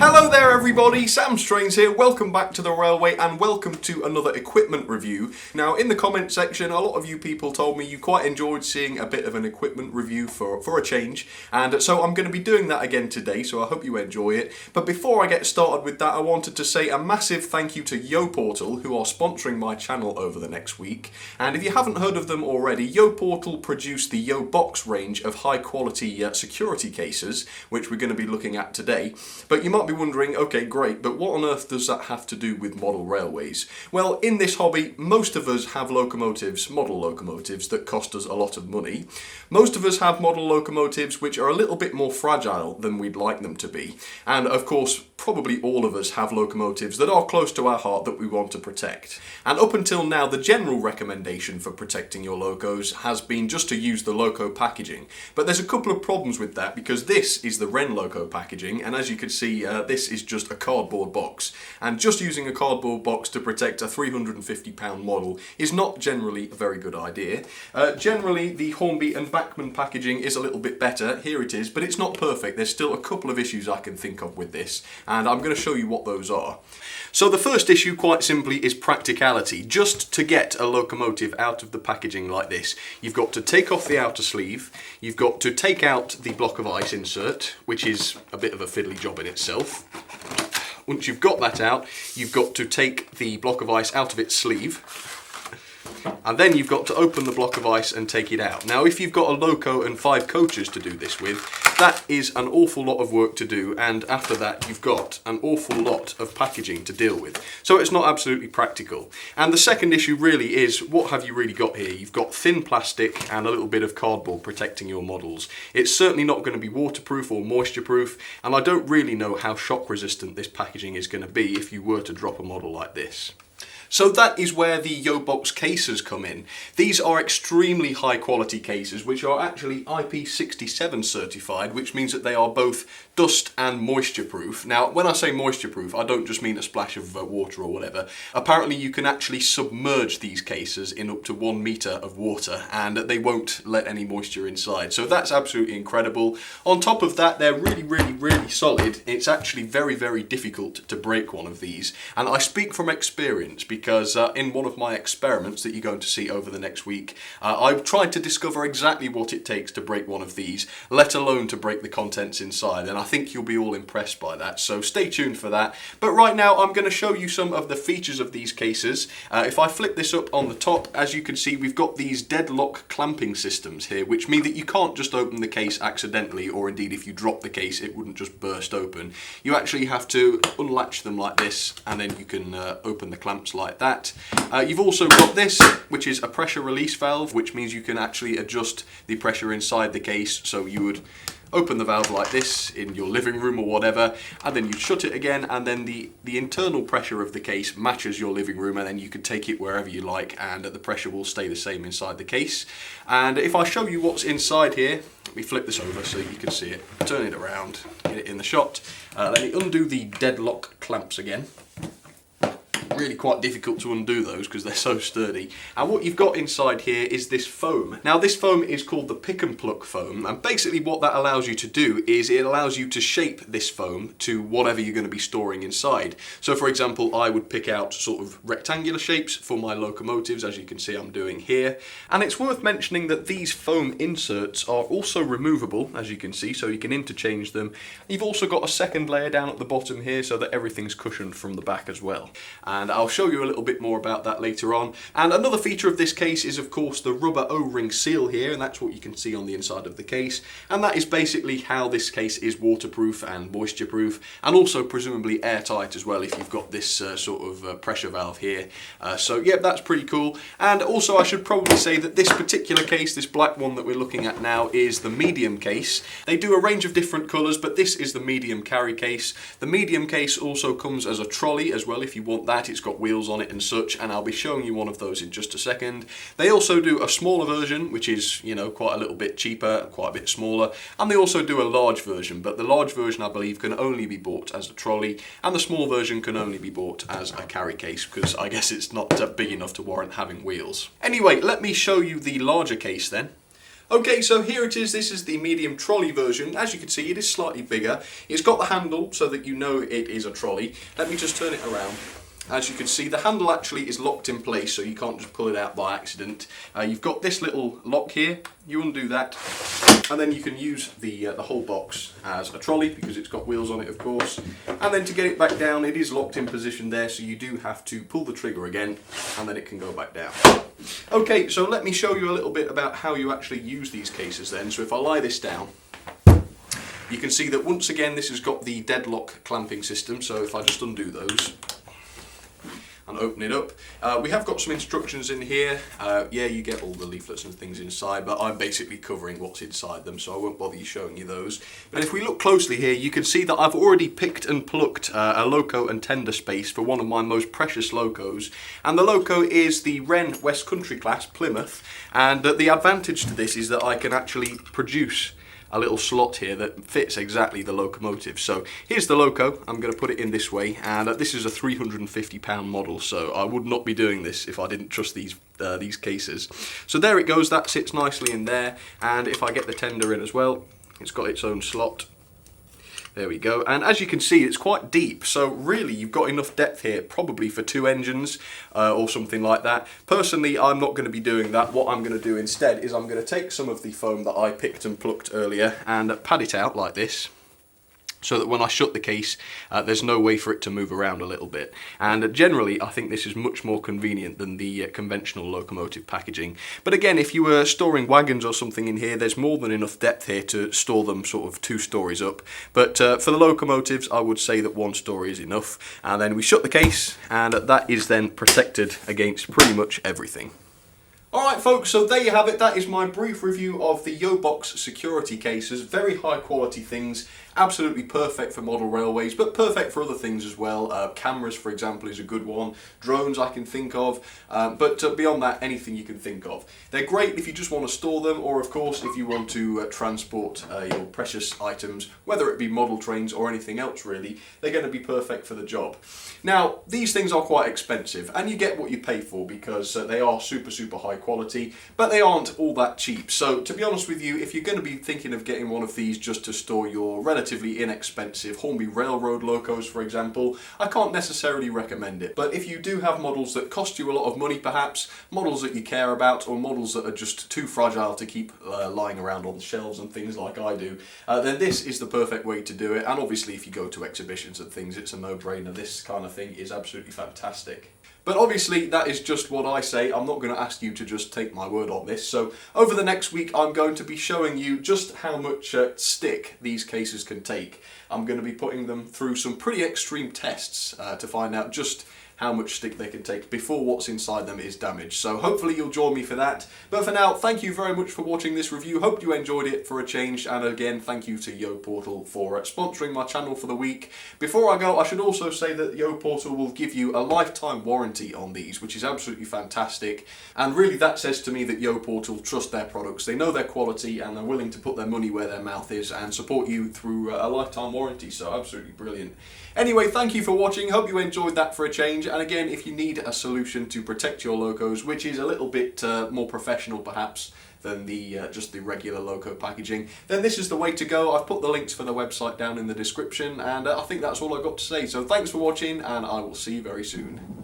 Hello there everybody, Sam Strains here, welcome back to the Railway and welcome to another equipment review. Now in the comment section a lot of you people told me you quite enjoyed seeing a bit of an equipment review for a change, and so I'm going to be doing that again today, so I hope you enjoy it. But before I get started with that, I wanted to say a massive thank you to YoPortal, who are sponsoring my channel over the next week. And if you haven't heard of them already, YoPortal produced the YoBox range of high quality security cases, which we're going to be looking at today. But you might be wondering, okay great, but what on earth does that have to do with model railways? Well, in this hobby, most of us have locomotives, model locomotives, that cost us a lot of money. Most of us have model locomotives which are a little bit more fragile than we'd like them to be. And of course, probably all of us have locomotives that are close to our heart that we want to protect. And up until now, the general recommendation for protecting your locos has been just to use the loco packaging. But there's a couple of problems with that, because this is the Wren loco packaging, and as you can see, this is just a cardboard box. And just using a cardboard box to protect a £350 model is not generally a very good idea. Generally, the Hornby and Bachmann packaging is a little bit better. Here it is, but it's not perfect. There's still a couple of issues I can think of with this, and I'm going to show you what those are. So the first issue, quite simply, is practicality. Just to get a locomotive out of the packaging like this, you've got to take off the outer sleeve, you've got to take out the block of ice insert, which is a bit of a fiddly job in itself. Once you've got that out, you've got to take the block of ice out of its sleeve, and then you've got to open the block of ice and take it out. Now, if you've got a loco and 5 coaches to do this with, that is an awful lot of work to do, and after that you've got an awful lot of packaging to deal with. So it's not absolutely practical. And the second issue really is, what have you really got here? You've got thin plastic and a little bit of cardboard protecting your models. It's certainly not going to be waterproof or moisture proof, and I don't really know how shock resistant this packaging is going to be if you were to drop a model like this. So that is where the YoBox cases come in. These are extremely high quality cases which are actually IP67 certified, which means that they are both dust and moisture proof. Now, when I say moisture proof, I don't just mean a splash of water or whatever. Apparently you can actually submerge these cases in up to 1 metre of water and they won't let any moisture inside. So that's absolutely incredible. On top of that, they're really solid. It's actually very difficult to break one of these. And I speak from experience, because in one of my experiments that you're going to see over the next week, I've tried to discover exactly what it takes to break one of these, let alone to break the contents inside, and I think you'll be all impressed by that, so stay tuned for that. But right now I'm going to show you some of the features of these cases. If I flip this up on the top, as you can see, we've got these deadlock clamping systems here, which mean that you can't just open the case accidentally, or indeed if you drop the case it wouldn't just burst open. You actually have to unlatch them like this, and then you can open the clamps like that. You've also got this, which is a pressure release valve, which means you can actually adjust the pressure inside the case. So you would open the valve like this in your living room or whatever, and then you shut it again, and then the internal pressure of the case matches your living room, and then you can take it wherever you like and the pressure will stay the same inside the case. And if I show you what's inside here, let me flip this over so you can see it, turn it around, get it in the shot. Let me undo the deadlock clamps again. Really quite difficult to undo those because they're so sturdy. And what you've got inside here is this foam. Now this foam is called the Pick and Pluck foam, and basically what that allows you to do is it allows you to shape this foam to whatever you're going to be storing inside. So for example, I would pick out sort of rectangular shapes for my locomotives, as you can see I'm doing here. And it's worth mentioning that these foam inserts are also removable, as you can see, so you can interchange them. You've also got a second layer down at the bottom here so that everything's cushioned from the back as well. And I'll show you a little bit more about that later on. And another feature of this case is of course the rubber O-ring seal here, and that's what you can see on the inside of the case, and that is basically how this case is waterproof and moisture proof, and also presumably airtight as well if you've got this sort of pressure valve here. So yeah, that's pretty cool. And also I should probably say that this particular case, this black one that we're looking at now, is the medium case. They do a range of different colours, but this is the medium carry case. The medium case also comes as a trolley as well if you want that. It's got wheels on it and such, and I'll be showing you one of those in just a second. They also do a smaller version, which is, you know, quite a little bit cheaper, quite a bit smaller, and they also do a large version, but the large version I believe can only be bought as a trolley, and the small version can only be bought as a carry case, because I guess it's not big enough to warrant having wheels. Anyway, let me show you the larger case then. Okay, so here it is. This is the medium trolley version. As you can see, it is slightly bigger. It's got the handle so that you know it is a trolley. Let me just turn it around. As you can see, the handle actually is locked in place, so you can't just pull it out by accident. You've got this little lock here. You undo that, and then you can use the whole box as a trolley because it's got wheels on it, of course. And then to get it back down, it is locked in position there, so you do have to pull the trigger again, and then it can go back down. Okay, so let me show you a little bit about how you actually use these cases then. So if I lie this down, you can see that once again this has got the deadlock clamping system, so if I just undo those and open it up. We have got some instructions in here. Yeah, you get all the leaflets and things inside, but I'm basically covering what's inside them, so I won't bother you showing you those. But if we look closely here, you can see that I've already picked and plucked a loco and tender space for one of my most precious locos. And the loco is the Wren West Country class Plymouth, and the advantage to this is that I can actually produce a little slot here that fits exactly the locomotive. So here's the loco. I'm going to put it in this way, and this is a £350 model, so I would not be doing this if I didn't trust these cases. So there it goes, that sits nicely in there, and if I get the tender in as well, it's got its own slot. There we go, and as you can see it's quite deep, so really you've got enough depth here probably for 2 engines or something like that. Personally, I'm not going to be doing that. What I'm going to do instead is I'm going to take some of the foam that I picked and plucked earlier and pad it out like this, so that when I shut the case, there's no way for it to move around a little bit. And generally, I think this is much more convenient than the conventional locomotive packaging. But again, if you were storing wagons or something in here, there's more than enough depth here to store them sort of 2 stories up. But for the locomotives, I would say that 1 story is enough. And then we shut the case, and that is then protected against pretty much everything. Alright folks, so there you have it. That is my brief review of the YoBox security cases. Very high quality things, absolutely perfect for model railways, but perfect for other things as well. Cameras, for example, is a good one. Drones I can think of, but beyond that, anything you can think of. They're great if you just want to store them, or of course if you want to transport your precious items, whether it be model trains or anything else really. They're going to be perfect for the job. Now, these things are quite expensive, and you get what you pay for because they are super high quality, but they aren't all that cheap. So to be honest with you, if you're going to be thinking of getting one of these just to store your relatively inexpensive Hornby Railroad locos, for example, I can't necessarily recommend it. But if you do have models that cost you a lot of money perhaps, models that you care about, or models that are just too fragile to keep lying around on the shelves and things like I do, then this is the perfect way to do it. And obviously if you go to exhibitions and things, it's a no-brainer. This kind of thing is absolutely fantastic. But obviously that is just what I say. I'm not going to ask you to just take my word on this. So over the next week I'm going to be showing you just how much stick these cases can take. I'm going to be putting them through some pretty extreme tests to find out just how much stick they can take before what's inside them is damaged. So hopefully you'll join me for that. But for now, thank you very much for watching this review. Hope you enjoyed it for a change. And again, thank you to YoPortal for sponsoring my channel for the week. Before I go, I should also say that YoPortal will give you a lifetime warranty on these, which is absolutely fantastic. And really that says to me that YoPortal trust their products. They know their quality and they're willing to put their money where their mouth is and support you through a lifetime warranty. So absolutely brilliant. Anyway, thank you for watching. Hope you enjoyed that for a change. And again, if you need a solution to protect your locos, which is a little bit more professional perhaps than the just the regular loco packaging, then this is the way to go. I've put the links for the website down in the description, and I think that's all I've got to say. So thanks for watching, and I will see you very soon.